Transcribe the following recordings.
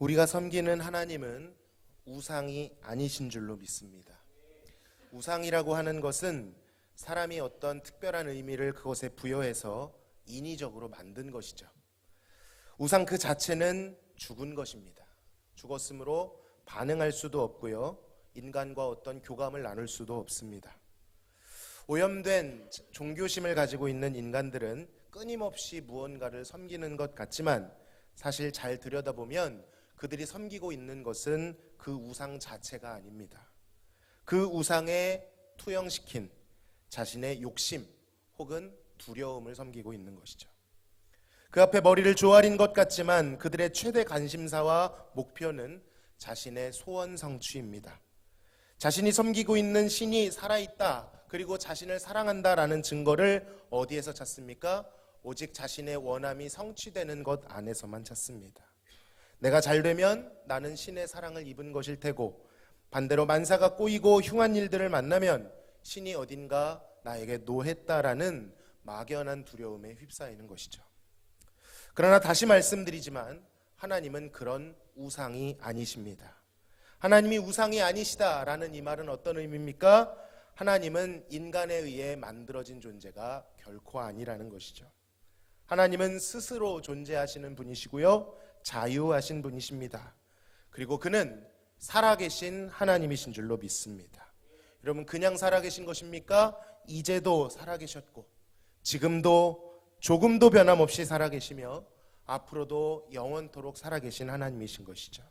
우리가 섬기는 하나님은 우상이 아니신 줄로 믿습니다. 우상이라고 하는 것은 사람이 어떤 특별한 의미를 그것에 부여해서 인위적으로 만든 것이죠. 우상 그 자체는 죽은 것입니다. 죽었으므로 반응할 수도 없고요, 인간과 어떤 교감을 나눌 수도 없습니다. 오염된 종교심을 가지고 있는 인간들은 끊임없이 무언가를 섬기는 것 같지만 사실 잘 들여다보면 그들이 섬기고 있는 것은 그 우상 자체가 아닙니다. 그 우상에 투영시킨 자신의 욕심 혹은 두려움을 섬기고 있는 것이죠. 그 앞에 머리를 조아린 것 같지만 그들의 최대 관심사와 목표는 자신의 소원 성취입니다. 자신이 섬기고 있는 신이 살아있다, 그리고 자신을 사랑한다라는 증거를 어디에서 찾습니까? 오직 자신의 원함이 성취되는 것 안에서만 찾습니다. 내가 잘 되면 나는 신의 사랑을 입은 것일 테고, 반대로 만사가 꼬이고 흉한 일들을 만나면 신이 어딘가 나에게 노했다라는 막연한 두려움에 휩싸이는 것이죠. 그러나 다시 말씀드리지만 하나님은 그런 우상이 아니십니다. 하나님이 우상이 아니시다라는 이 말은 어떤 의미입니까? 하나님은 인간에 의해 만들어진 존재가 결코 아니라는 것이죠. 하나님은 스스로 존재하시는 분이시고요, 자유하신 분이십니다. 그리고 그는 살아계신 하나님이신 줄로 믿습니다. 여러분, 그냥 살아계신 것입니까? 이제도 살아계셨고 지금도 조금도 변함없이 살아계시며 앞으로도 영원토록 살아계신 하나님이신 것이죠.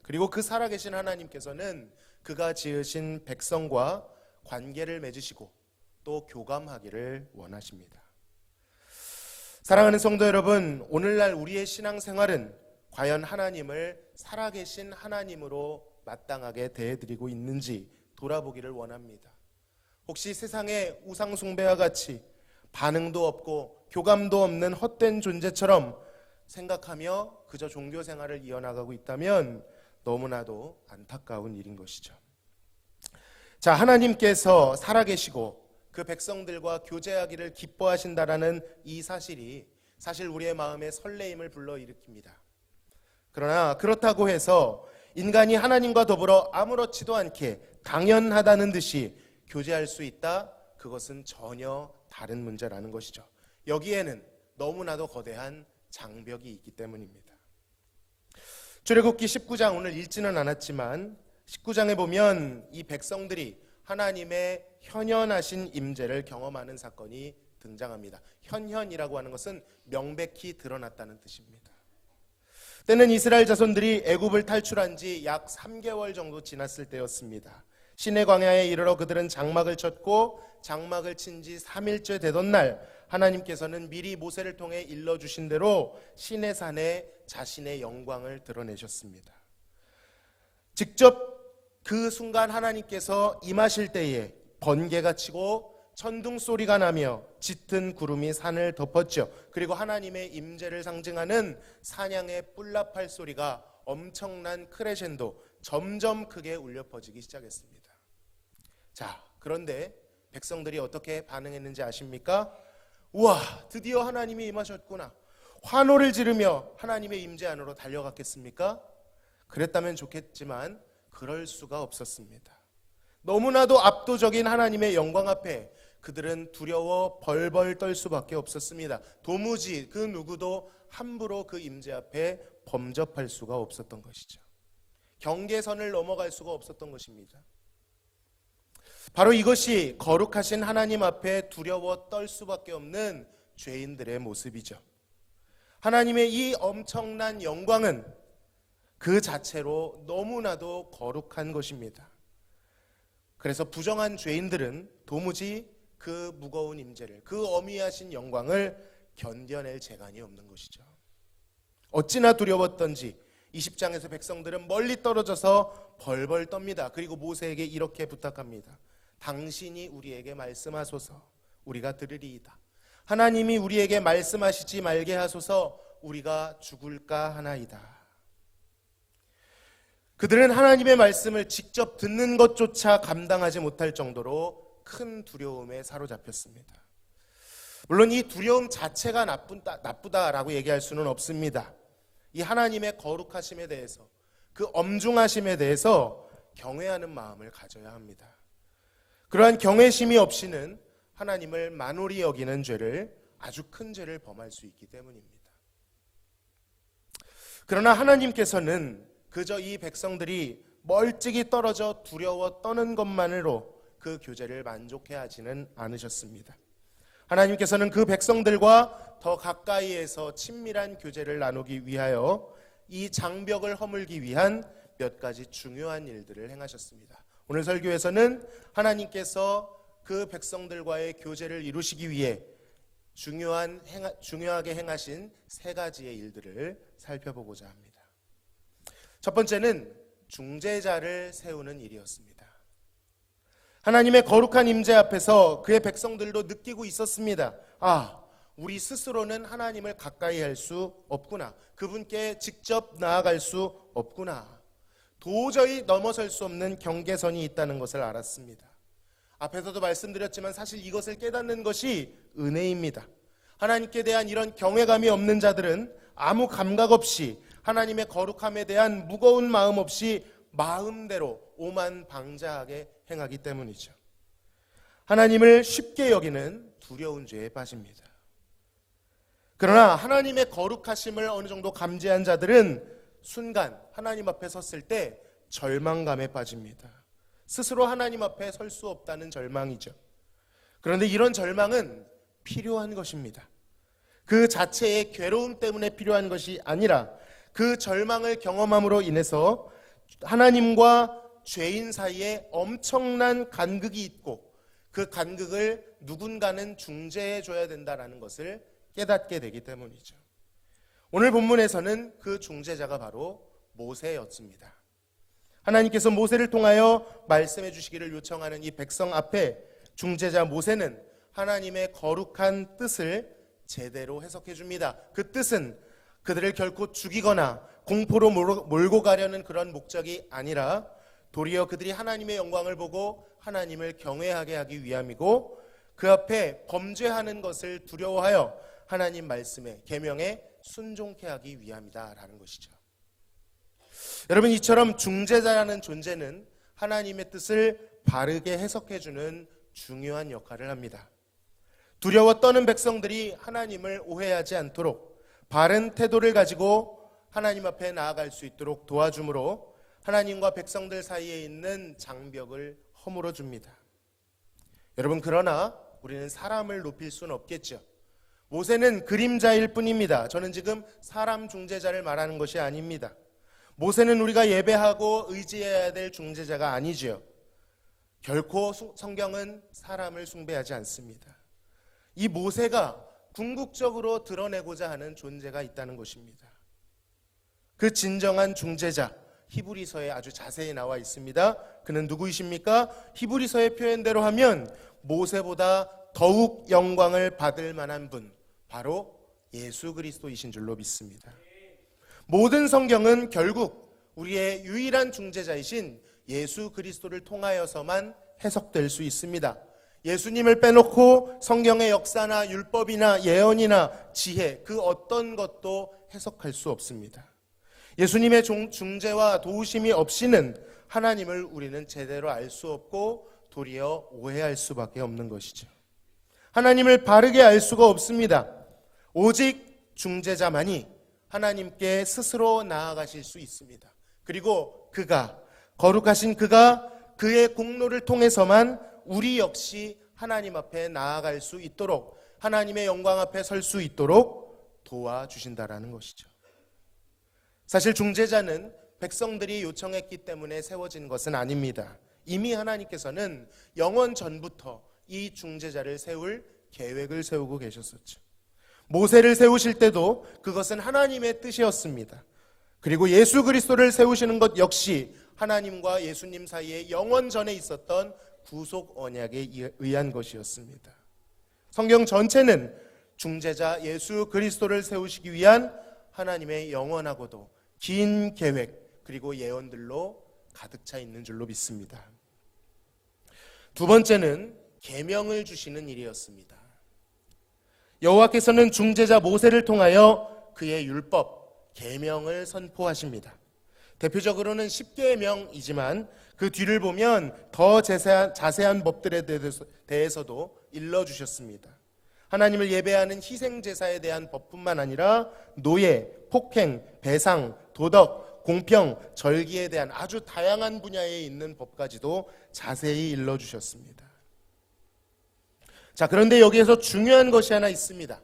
그리고 그 살아계신 하나님께서는 그가 지으신 백성과 관계를 맺으시고 또 교감하기를 원하십니다. 사랑하는 성도 여러분, 오늘날 우리의 신앙생활은 과연 하나님을 살아계신 하나님으로 마땅하게 대해드리고 있는지 돌아보기를 원합니다. 혹시 세상의 우상숭배와 같이 반응도 없고 교감도 없는 헛된 존재처럼 생각하며 그저 종교생활을 이어나가고 있다면 너무나도 안타까운 일인 것이죠. 자, 하나님께서 살아계시고 그 백성들과 교제하기를 기뻐하신다라는 이 사실이 사실 우리의 마음에 설레임을 불러일으킵니다. 그러나 그렇다고 해서 인간이 하나님과 더불어 아무렇지도 않게 당연하다는 듯이 교제할 수 있다? 그것은 전혀 다른 문제라는 것이죠. 여기에는 너무나도 거대한 장벽이 있기 때문입니다. 출애굽기 19장 오늘 읽지는 않았지만 19장에 보면 이 백성들이 하나님의 현현하신 임재를 경험하는 사건이 등장합니다. 현현이라고 하는 것은 명백히 드러났다는 뜻입니다. 때는 이스라엘 자손들이 애굽을 탈출한 지 약 3개월 정도 지났을 때였습니다. 시내 광야에 이르러 그들은 장막을 쳤고 장막을 친 지 3일째 되던 날 하나님께서는 미리 모세를 통해 일러주신 대로 시내산에 자신의 영광을 드러내셨습니다. 직접 그 순간 하나님께서 임하실 때에 번개가 치고 천둥 소리가 나며 짙은 구름이 산을 덮었죠. 그리고 하나님의 임재를 상징하는 사냥의 뿔나팔 소리가 엄청난 크레셴도 점점 크게 울려 퍼지기 시작했습니다. 자, 그런데 백성들이 어떻게 반응했는지 아십니까? 우와, 드디어 하나님이 임하셨구나. 환호를 지르며 하나님의 임재 안으로 달려갔겠습니까? 그랬다면 좋겠지만 그럴 수가 없었습니다. 너무나도 압도적인 하나님의 영광 앞에 그들은 두려워 벌벌 떨 수밖에 없었습니다. 도무지 그 누구도 함부로 그 임재 앞에 범접할 수가 없었던 것이죠. 경계선을 넘어갈 수가 없었던 것입니다. 바로 이것이 거룩하신 하나님 앞에 두려워 떨 수밖에 없는 죄인들의 모습이죠. 하나님의 이 엄청난 영광은 그 자체로 너무나도 거룩한 것입니다. 그래서 부정한 죄인들은 도무지 그 무거운 임재를, 그 어미하신 영광을 견뎌낼 재간이 없는 것이죠. 어찌나 두려웠던지 20장에서 백성들은 멀리 떨어져서 벌벌 떱니다. 그리고 모세에게 이렇게 부탁합니다. 당신이 우리에게 말씀하소서, 우리가 들으리이다. 하나님이 우리에게 말씀하시지 말게 하소서, 우리가 죽을까 하나이다. 그들은 하나님의 말씀을 직접 듣는 것조차 감당하지 못할 정도로 큰 두려움에 사로잡혔습니다. 물론 이 두려움 자체가 나쁘다라고 얘기할 수는 없습니다. 이 하나님의 거룩하심에 대해서, 그 엄중하심에 대해서 경외하는 마음을 가져야 합니다. 그러한 경외심이 없이는 하나님을 만홀히 여기는 죄를, 아주 큰 죄를 범할 수 있기 때문입니다. 그러나 하나님께서는 그저 이 백성들이 멀찍이 떨어져 두려워 떠는 것만으로 그 교제를 만족해 하지는 않으셨습니다. 하나님께서는 그 백성들과 더 가까이에서 친밀한 교제를 나누기 위하여 이 장벽을 허물기 위한 몇 가지 중요한 일들을 행하셨습니다. 오늘 설교에서는 하나님께서 그 백성들과의 교제를 이루시기 위해 중요하게 행하신 세 가지의 일들을 살펴보고자 합니다. 첫 번째는 중재자를 세우는 일이었습니다. 하나님의 거룩한 임재 앞에서 그의 백성들도 느끼고 있었습니다. 우리 스스로는 하나님을 가까이 할 수 없구나. 그분께 직접 나아갈 수 없구나. 도저히 넘어설 수 없는 경계선이 있다는 것을 알았습니다. 앞에서도 말씀드렸지만 사실 이것을 깨닫는 것이 은혜입니다. 하나님께 대한 이런 경외감이 없는 자들은 아무 감각 없이 하나님의 거룩함에 대한 무거운 마음 없이 마음대로 오만방자하게 행하기 때문이죠. 하나님을 쉽게 여기는 두려운 죄에 빠집니다. 그러나 하나님의 거룩하심을 어느 정도 감지한 자들은 순간 하나님 앞에 섰을 때 절망감에 빠집니다. 스스로 하나님 앞에 설 수 없다는 절망이죠. 그런데 이런 절망은 필요한 것입니다. 그 자체의 괴로움 때문에 필요한 것이 아니라 그 절망을 경험함으로 인해서 하나님과 죄인 사이에 엄청난 간극이 있고 그 간극을 누군가는 중재해 줘야 된다는 것을 깨닫게 되기 때문이죠. 오늘 본문에서는 그 중재자가 바로 모세였습니다. 하나님께서 모세를 통하여 말씀해 주시기를 요청하는 이 백성 앞에 중재자 모세는 하나님의 거룩한 뜻을 제대로 해석해 줍니다. 그 뜻은 그들을 결코 죽이거나 공포로 몰고 가려는 그런 목적이 아니라 도리어 그들이 하나님의 영광을 보고 하나님을 경외하게 하기 위함이고 그 앞에 범죄하는 것을 두려워하여 하나님 말씀에 계명에 순종케 하기 위함이다라는 것이죠. 여러분, 이처럼 중재자라는 존재는 하나님의 뜻을 바르게 해석해주는 중요한 역할을 합니다. 두려워 떠는 백성들이 하나님을 오해하지 않도록 바른 태도를 가지고 하나님 앞에 나아갈 수 있도록 도와주므로 하나님과 백성들 사이에 있는 장벽을 허물어 줍니다. 여러분, 그러나 우리는 사람을 높일 수는 없겠죠. 모세는 그림자일 뿐입니다. 저는 지금 사람 중재자를 말하는 것이 아닙니다. 모세는 우리가 예배하고 의지해야 될 중재자가 아니지요. 결코 성경은 사람을 숭배하지 않습니다. 이 모세가 궁극적으로 드러내고자 하는 존재가 있다는 것입니다. 그 진정한 중재자, 히브리서에 아주 자세히 나와 있습니다. 그는 누구이십니까? 히브리서의 표현대로 하면 모세보다 더욱 영광을 받을 만한 분, 바로 예수 그리스도이신 줄로 믿습니다. 모든 성경은 결국 우리의 유일한 중재자이신 예수 그리스도를 통하여서만 해석될 수 있습니다. 예수님을 빼놓고 성경의 역사나 율법이나 예언이나 지혜, 그 어떤 것도 해석할 수 없습니다. 예수님의 중재와 도우심이 없이는 하나님을 우리는 제대로 알 수 없고 도리어 오해할 수밖에 없는 것이죠. 하나님을 바르게 알 수가 없습니다. 오직 중재자만이 하나님께 스스로 나아가실 수 있습니다. 그리고 그가, 거룩하신 그가 그의 공로를 통해서만 우리 역시 하나님 앞에 나아갈 수 있도록, 하나님의 영광 앞에 설 수 있도록 도와주신다라는 것이죠. 사실 중재자는 백성들이 요청했기 때문에 세워진 것은 아닙니다. 이미 하나님께서는 영원 전부터 이 중재자를 세울 계획을 세우고 계셨었죠. 모세를 세우실 때도 그것은 하나님의 뜻이었습니다. 그리고 예수 그리스도를 세우시는 것 역시 하나님과 예수님 사이에 영원 전에 있었던 구속 언약에 의한 것이었습니다. 성경 전체는 중재자 예수 그리스도를 세우시기 위한 하나님의 영원하고도 긴 계획, 그리고 예언들로 가득 차 있는 줄로 믿습니다. 두 번째는 계명을 주시는 일이었습니다. 여호와께서는 중재자 모세를 통하여 그의 율법, 계명을 선포하십니다. 대표적으로는 10계명이지만 그 뒤를 보면 더 자세한 법들에 대해서도 일러주셨습니다. 하나님을 예배하는 희생제사에 대한 법뿐만 아니라 노예, 폭행, 배상, 도덕, 공평, 절기에 대한 아주 다양한 분야에 있는 법까지도 자세히 일러주셨습니다. 자, 그런데 여기에서 중요한 것이 하나 있습니다.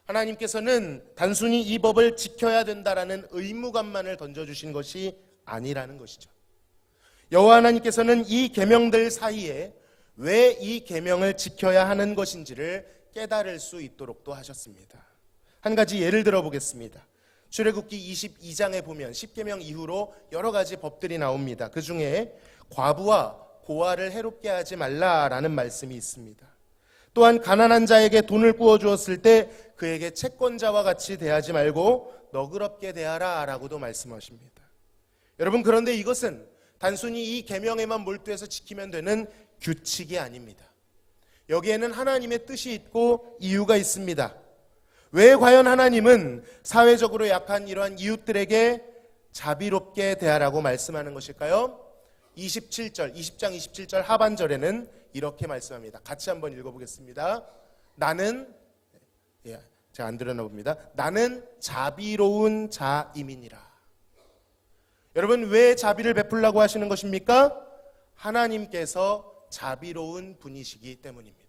하나님께서는 단순히 이 법을 지켜야 된다라는 의무감만을 던져주신 것이 아니라는 것이죠. 여호와 하나님께서는 이 계명들 사이에 왜 이 계명을 지켜야 하는 것인지를 깨달을 수 있도록도 하셨습니다. 한 가지 예를 들어 보겠습니다. 출애굽기 22장에 보면 10계명 이후로 여러 가지 법들이 나옵니다. 그 중에 과부와 고아를 해롭게 하지 말라라는 말씀이 있습니다. 또한 가난한 자에게 돈을 구워 주었을 때 그에게 채권자와 같이 대하지 말고 너그럽게 대하라 라고도 말씀하십니다. 여러분, 그런데 이것은 단순히 이 계명에만 몰두해서 지키면 되는 규칙이 아닙니다. 여기에는 하나님의 뜻이 있고 이유가 있습니다. 왜 과연 하나님은 사회적으로 약한 이러한 이웃들에게 자비롭게 대하라고 말씀하는 것일까요? 20장 27절 하반절에는 이렇게 말씀합니다. 같이 한번 읽어보겠습니다. 나는, 제가 안 들었나 봅니다. 나는 자비로운 자임이니라. 여러분, 왜 자비를 베풀라고 하시는 것입니까? 하나님께서 자비로운 분이시기 때문입니다.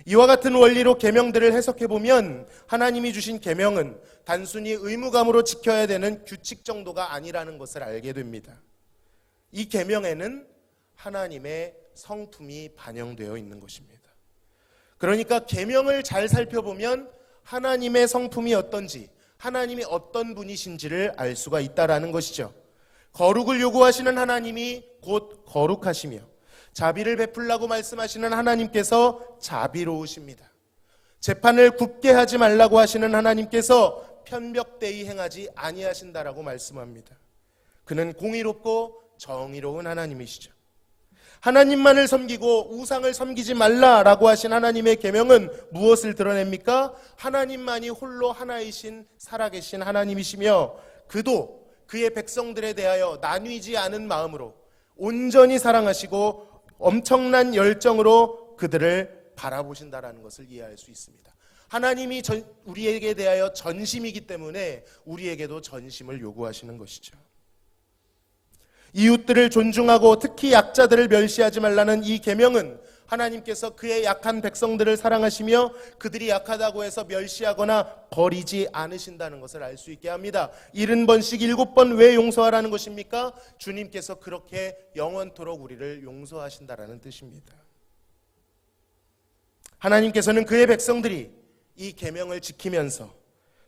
이와 같은 원리로 계명들을 해석해 보면 하나님이 주신 계명은 단순히 의무감으로 지켜야 되는 규칙 정도가 아니라는 것을 알게 됩니다. 이 계명에는 하나님의 성품이 반영되어 있는 것입니다. 그러니까 계명을 잘 살펴보면 하나님의 성품이 어떤지, 하나님이 어떤 분이신지를 알 수가 있다라는 것이죠. 거룩을 요구하시는 하나님이 곧 거룩하시며 자비를 베풀라고 말씀하시는 하나님께서 자비로우십니다. 재판을 굽게 하지 말라고 하시는 하나님께서 편벽되이 행하지 아니하신다라고 말씀합니다. 그는 공의롭고 정의로운 하나님이시죠. 하나님만을 섬기고 우상을 섬기지 말라라고 하신 하나님의 계명은 무엇을 드러냅니까? 하나님만이 홀로 하나이신 살아계신 하나님이시며 그도 그의 백성들에 대하여 나뉘지 않은 마음으로 온전히 사랑하시고 엄청난 열정으로 그들을 바라보신다라는 것을 이해할 수 있습니다. 하나님이 우리에게 대하여 전심이기 때문에 우리에게도 전심을 요구하시는 것이죠. 이웃들을 존중하고 특히 약자들을 멸시하지 말라는 이 계명은 하나님께서 그의 약한 백성들을 사랑하시며 그들이 약하다고 해서 멸시하거나 버리지 않으신다는 것을 알 수 있게 합니다. 70번씩 7번 왜 용서하라는 것입니까? 주님께서 그렇게 영원토록 우리를 용서하신다라는 뜻입니다. 하나님께서는 그의 백성들이 이 계명을 지키면서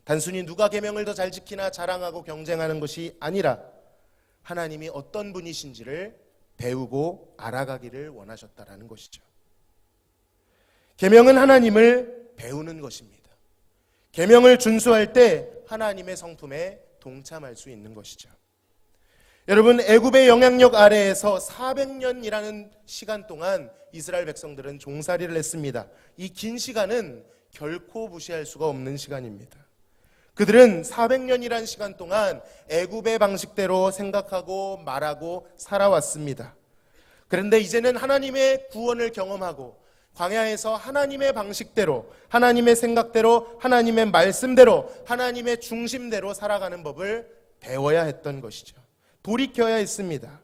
단순히 누가 계명을 더 잘 지키나 자랑하고 경쟁하는 것이 아니라 하나님이 어떤 분이신지를 배우고 알아가기를 원하셨다라는 것이죠. 계명은 하나님을 배우는 것입니다. 계명을 준수할 때 하나님의 성품에 동참할 수 있는 것이죠. 여러분, 애굽의 영향력 아래에서 400년이라는 시간 동안 이스라엘 백성들은 종살이를 했습니다. 이 긴 시간은 결코 무시할 수가 없는 시간입니다. 그들은 400년이라는 시간 동안 애굽의 방식대로 생각하고 말하고 살아왔습니다. 그런데 이제는 하나님의 구원을 경험하고 광야에서 하나님의 방식대로, 하나님의 생각대로, 하나님의 말씀대로, 하나님의 중심대로 살아가는 법을 배워야 했던 것이죠. 돌이켜야 했습니다.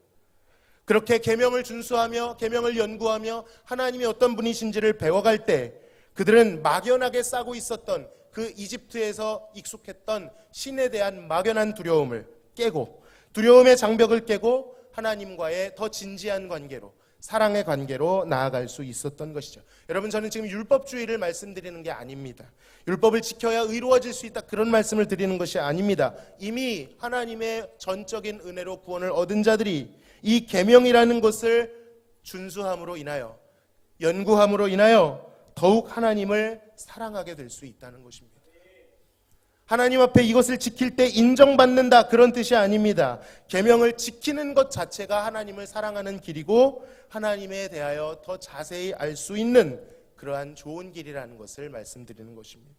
그렇게 계명을 준수하며 계명을 연구하며 하나님이 어떤 분이신지를 배워갈 때 그들은 막연하게 싸고 있었던 그 이집트에서 익숙했던 신에 대한 막연한 두려움을 깨고 두려움의 장벽을 깨고 하나님과의 더 진지한 관계로, 사랑의 관계로 나아갈 수 있었던 것이죠. 여러분, 저는 지금 율법주의를 말씀드리는 게 아닙니다. 율법을 지켜야 의로워질 수 있다, 그런 말씀을 드리는 것이 아닙니다. 이미 하나님의 전적인 은혜로 구원을 얻은 자들이 이 계명이라는 것을 준수함으로 인하여, 연구함으로 인하여 더욱 하나님을 사랑하게 될 수 있다는 것입니다. 하나님 앞에 이것을 지킬 때 인정받는다, 그런 뜻이 아닙니다. 계명을 지키는 것 자체가 하나님을 사랑하는 길이고 하나님에 대하여 더 자세히 알 수 있는 그러한 좋은 길이라는 것을 말씀드리는 것입니다.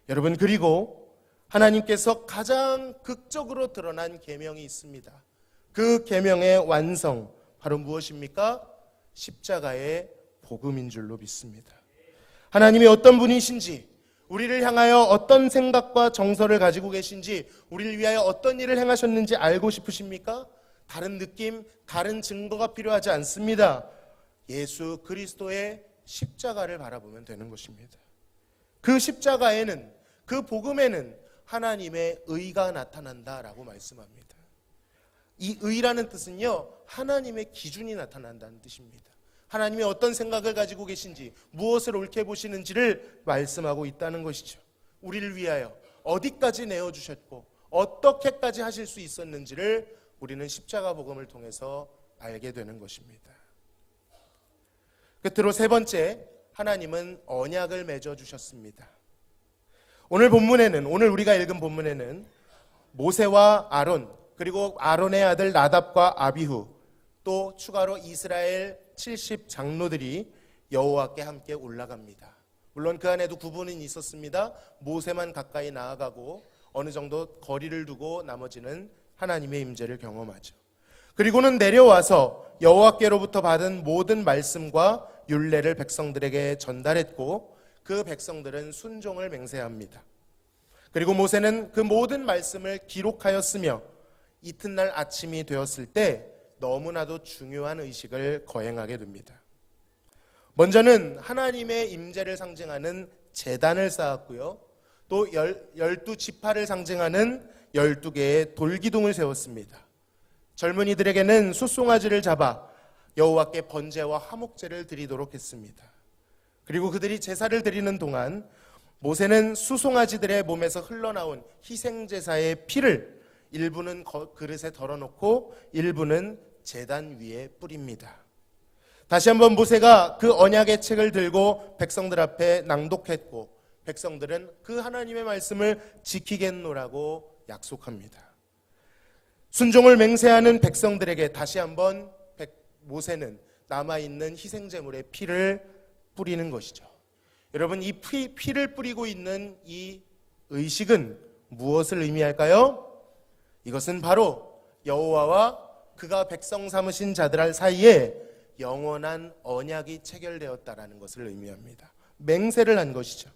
여러분, 그리고 하나님께서 가장 극적으로 드러난 계명이 있습니다. 그 계명의 완성 바로 무엇입니까? 십자가의 복음인 줄로 믿습니다. 하나님이 어떤 분이신지, 우리를 향하여 어떤 생각과 정서를 가지고 계신지, 우리를 위하여 어떤 일을 행하셨는지 알고 싶으십니까? 다른 느낌, 다른 증거가 필요하지 않습니다. 예수 그리스도의 십자가를 바라보면 되는 것입니다. 그 십자가에는, 그 복음에는 하나님의 의가 나타난다라고 말씀합니다. 이 의라는 뜻은요, 하나님의 기준이 나타난다는 뜻입니다. 하나님이 어떤 생각을 가지고 계신지, 무엇을 옳게 보시는지를 말씀하고 있다는 것이죠. 우리를 위하여 어디까지 내어주셨고 어떻게까지 하실 수 있었는지를 우리는 십자가 복음을 통해서 알게 되는 것입니다. 끝으로 세 번째, 하나님은 언약을 맺어주셨습니다. 오늘 우리가 읽은 본문에는 모세와 아론, 그리고 아론의 아들 나답과 아비후, 또 추가로 이스라엘 70 장로들이 여호와께 함께 올라갑니다. 물론 그 안에도 구분은 있었습니다. 모세만 가까이 나아가고 어느 정도 거리를 두고 나머지는 하나님의 임재를 경험하죠. 그리고는 내려와서 여호와께로부터 받은 모든 말씀과 율례를 백성들에게 전달했고, 그 백성들은 순종을 맹세합니다. 그리고 모세는 그 모든 말씀을 기록하였으며 이튿날 아침이 되었을 때 너무나도 중요한 의식을 거행하게 됩니다. 먼저는 하나님의 임재를 상징하는 제단을 쌓았고요, 또 12지파를 상징하는 12개의 돌기둥을 세웠습니다. 젊은이들에게는 숫송아지를 잡아 여호와께 번제와 화목제를 드리도록 했습니다. 그리고 그들이 제사를 드리는 동안 모세는 수송아지들의 몸에서 흘러나온 희생제사의 피를 일부는 그릇에 덜어놓고 일부는 제단 위에 뿌립니다. 다시 한번 모세가 그 언약의 책을 들고 백성들 앞에 낭독했고, 백성들은 그 하나님의 말씀을 지키겠노라고 약속합니다. 순종을 맹세하는 백성들에게 다시 한번 모세는 남아있는 희생제물의 피를 뿌리는 것이죠. 여러분, 이 피를 뿌리고 있는 이 의식은 무엇을 의미할까요? 이것은 바로 여호와와 그가 백성 삼으신 자들 사이에 영원한 언약이 체결되었다라는 것을 의미합니다. 맹세를 한 것이죠.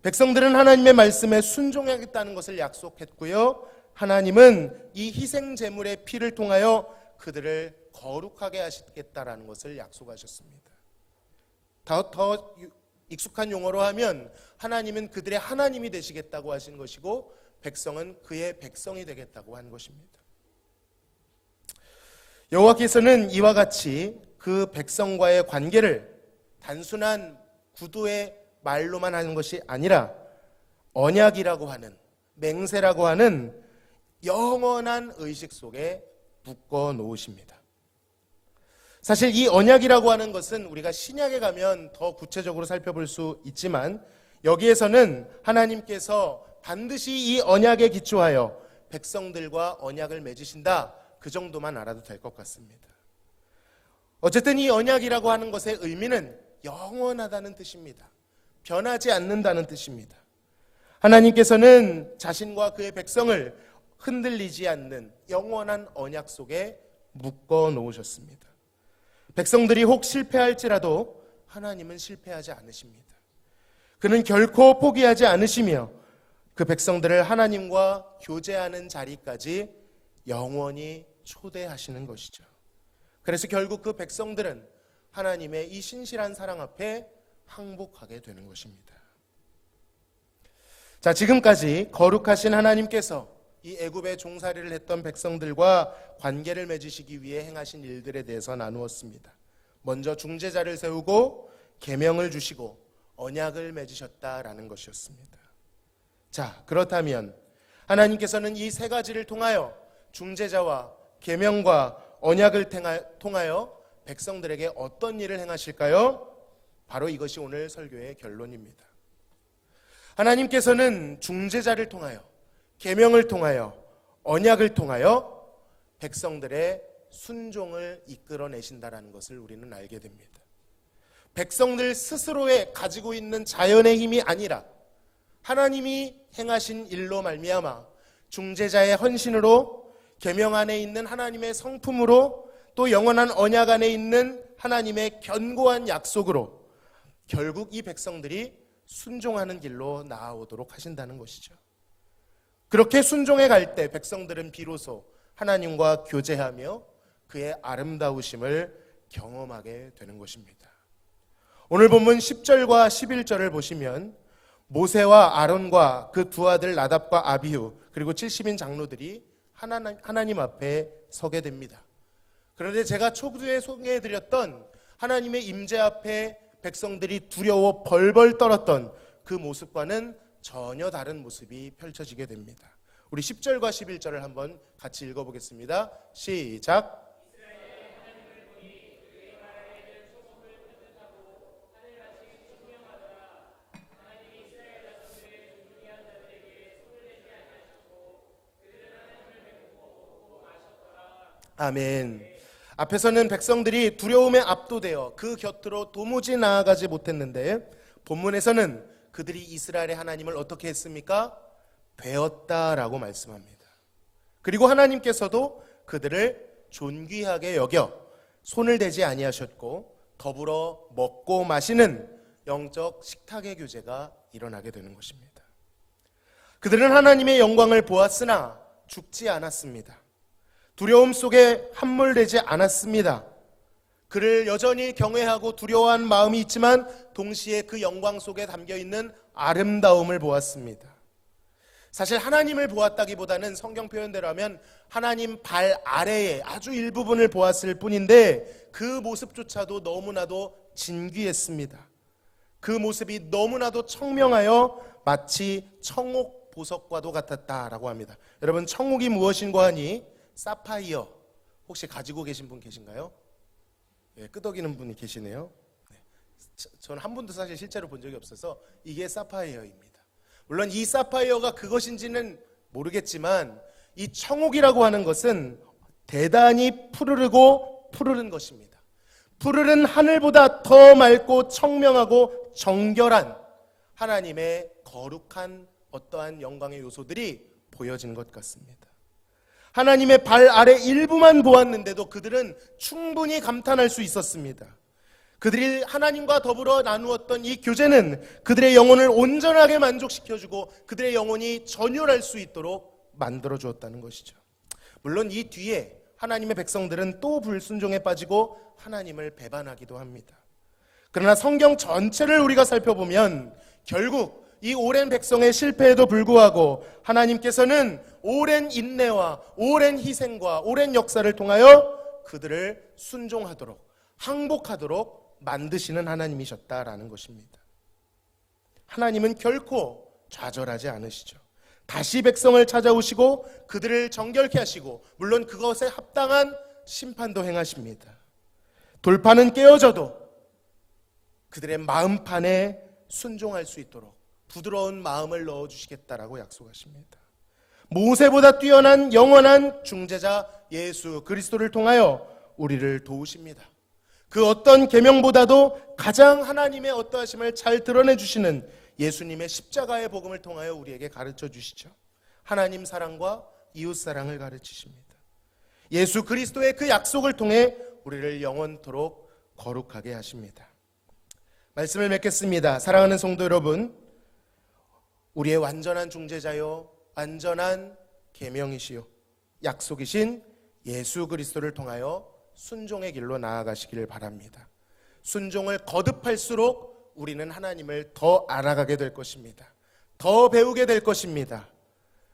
백성들은 하나님의 말씀에 순종하겠다는 것을 약속했고요, 하나님은 이 희생 제물의 피를 통하여 그들을 거룩하게 하시겠다라는 것을 약속하셨습니다. 더 익숙한 용어로 하면 하나님은 그들의 하나님이 되시겠다고 하신 것이고, 백성은 그의 백성이 되겠다고 한 것입니다. 여호와께서는 이와 같이 그 백성과의 관계를 단순한 구두의 말로만 하는 것이 아니라 언약이라고 하는, 맹세라고 하는 영원한 의식 속에 묶어 놓으십니다. 사실 이 언약이라고 하는 것은 우리가 신약에 가면 더 구체적으로 살펴볼 수 있지만, 여기에서는 하나님께서 반드시 이 언약에 기초하여 백성들과 언약을 맺으신다, 그 정도만 알아도 될 것 같습니다. 어쨌든 이 언약이라고 하는 것의 의미는 영원하다는 뜻입니다. 변하지 않는다는 뜻입니다. 하나님께서는 자신과 그의 백성을 흔들리지 않는 영원한 언약 속에 묶어 놓으셨습니다. 백성들이 혹 실패할지라도 하나님은 실패하지 않으십니다. 그는 결코 포기하지 않으시며 그 백성들을 하나님과 교제하는 자리까지 영원히 초대하시는 것이죠. 그래서 결국 그 백성들은 하나님의 이 신실한 사랑 앞에 항복하게 되는 것입니다. 자, 지금까지 거룩하신 하나님께서 이 애굽의 종살이를 했던 백성들과 관계를 맺으시기 위해 행하신 일들에 대해서 나누었습니다. 먼저 중재자를 세우고 계명을 주시고 언약을 맺으셨다라는 것이었습니다. 자, 그렇다면 하나님께서는 이 세 가지를 통하여, 중재자와 계명과 언약을 통하여 백성들에게 어떤 일을 행하실까요? 바로 이것이 오늘 설교의 결론입니다. 하나님께서는 중재자를 통하여, 계명을 통하여, 언약을 통하여 백성들의 순종을 이끌어내신다라는 것을 우리는 알게 됩니다. 백성들 스스로에 가지고 있는 자연의 힘이 아니라 하나님이 행하신 일로 말미암아 중재자의 헌신으로 계명 안에 있는 하나님의 성품으로 또 영원한 언약 안에 있는 하나님의 견고한 약속으로 결국 이 백성들이 순종하는 길로 나아오도록 하신다는 것이죠. 그렇게 순종해 갈 때 백성들은 비로소 하나님과 교제하며 그의 아름다우심을 경험하게 되는 것입니다. 오늘 본문 10절과 11절을 보시면 모세와 아론과 그 두 아들 나답과 아비후 그리고 70인 장로들이 하나님 앞에 서게 됩니다. 그런데 제가 초두에 소개해드렸던 하나님의 임재 앞에 백성들이 두려워 벌벌 떨었던 그 모습과는 전혀 다른 모습이 펼쳐지게 됩니다. 우리 10절과 11절을 한번 같이 읽어보겠습니다. 시작. 아멘. 앞에서는 백성들이 두려움에 압도되어 그 곁으로 도무지 나아가지 못했는데 본문에서는 그들이 이스라엘의 하나님을 어떻게 했습니까? 배웠다라고 말씀합니다. 그리고 하나님께서도 그들을 존귀하게 여겨 손을 대지 아니하셨고 더불어 먹고 마시는 영적 식탁의 교제가 일어나게 되는 것입니다. 그들은 하나님의 영광을 보았으나 죽지 않았습니다. 두려움 속에 함몰되지 않았습니다. 그를 여전히 경외하고 두려워한 마음이 있지만 동시에 그 영광 속에 담겨있는 아름다움을 보았습니다. 사실 하나님을 보았다기보다는 성경 표현대로 하면 하나님 발 아래에 아주 일부분을 보았을 뿐인데 그 모습조차도 너무나도 진귀했습니다. 그 모습이 너무나도 청명하여 마치 청옥 보석과도 같았다라고 합니다. 여러분, 청옥이 무엇인가 하니 사파이어 혹시 가지고 계신 분 계신가요? 예, 끄덕이는 분이 계시네요. 네. 저는 한 번도 사실 실제로 본 적이 없어서 이게 사파이어입니다. 물론 이 사파이어가 그것인지는 모르겠지만 이 청옥이라고 하는 것은 대단히 푸르른 것입니다. 푸르른 하늘보다 더 맑고 청명하고 정결한 하나님의 거룩한 어떠한 영광의 요소들이 보여진 것 같습니다. 하나님의 발 아래 일부만 보았는데도 그들은 충분히 감탄할 수 있었습니다. 그들이 하나님과 더불어 나누었던 이 교제는 그들의 영혼을 온전하게 만족시켜주고 그들의 영혼이 전율할 수 있도록 만들어 주었다는 것이죠. 물론 이 뒤에 하나님의 백성들은 또 불순종에 빠지고 하나님을 배반하기도 합니다. 그러나 성경 전체를 우리가 살펴보면 결국 이 오랜 백성의 실패에도 불구하고 하나님께서는 오랜 인내와 오랜 희생과 오랜 역사를 통하여 그들을 순종하도록 항복하도록 만드시는 하나님이셨다라는 것입니다. 하나님은 결코 좌절하지 않으시죠. 다시 백성을 찾아오시고 그들을 정결케 하시고 물론 그것에 합당한 심판도 행하십니다. 돌판은 깨어져도 그들의 마음판에 순종할 수 있도록 부드러운 마음을 넣어주시겠다라고 약속하십니다. 모세보다 뛰어난 영원한 중재자 예수 그리스도를 통하여 우리를 도우십니다. 그 어떤 계명보다도 가장 하나님의 어떠하심을 잘 드러내 주시는 예수님의 십자가의 복음을 통하여 우리에게 가르쳐 주시죠. 하나님 사랑과 이웃 사랑을 가르치십니다. 예수 그리스도의 그 약속을 통해 우리를 영원토록 거룩하게 하십니다. 말씀을 맺겠습니다. 사랑하는 성도 여러분, 우리의 완전한 중재자요 완전한 계명이시요 약속이신 예수 그리스도를 통하여 순종의 길로 나아가시기를 바랍니다. 순종을 거듭할수록 우리는 하나님을 더 알아가게 될 것입니다. 더 배우게 될 것입니다.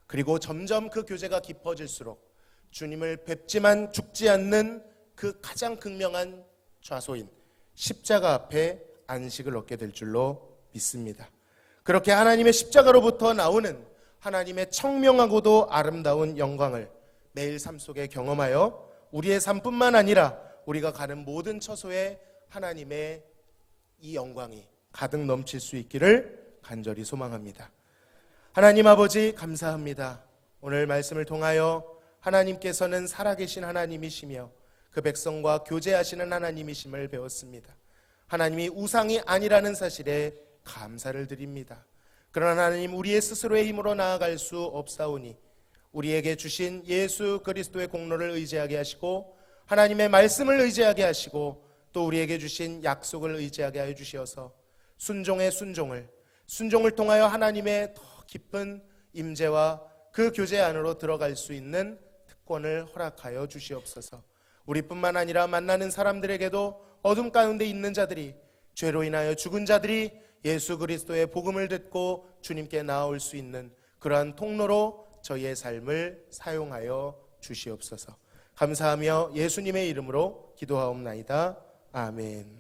그리고 점점 그 교제가 깊어질수록 주님을 뵙지만 죽지 않는 그 가장 극명한 좌소인 십자가 앞에 안식을 얻게 될 줄로 믿습니다. 그렇게 하나님의 십자가로부터 나오는 하나님의 청명하고도 아름다운 영광을 매일 삶 속에 경험하여 우리의 삶뿐만 아니라 우리가 가는 모든 처소에 하나님의 이 영광이 가득 넘칠 수 있기를 간절히 소망합니다. 하나님 아버지 감사합니다. 오늘 말씀을 통하여 하나님께서는 살아계신 하나님이시며 그 백성과 교제하시는 하나님이심을 배웠습니다. 하나님이 우상이 아니라는 사실에 감사를 드립니다. 그러나 하나님, 우리의 스스로의 힘으로 나아갈 수 없사오니 우리에게 주신 예수 그리스도의 공로를 의지하게 하시고 하나님의 말씀을 의지하게 하시고 또 우리에게 주신 약속을 의지하게 하여 주시어서 순종의 순종을 통하여 하나님의 더 깊은 임재와 그 교제 안으로 들어갈 수 있는 특권을 허락하여 주시옵소서. 우리뿐만 아니라 만나는 사람들에게도 어둠 가운데 있는 자들이, 죄로 인하여 죽은 자들이 예수 그리스도의 복음을 듣고 주님께 나아올 수 있는 그러한 통로로 저희의 삶을 사용하여 주시옵소서. 감사하며 예수님의 이름으로 기도하옵나이다. 아멘.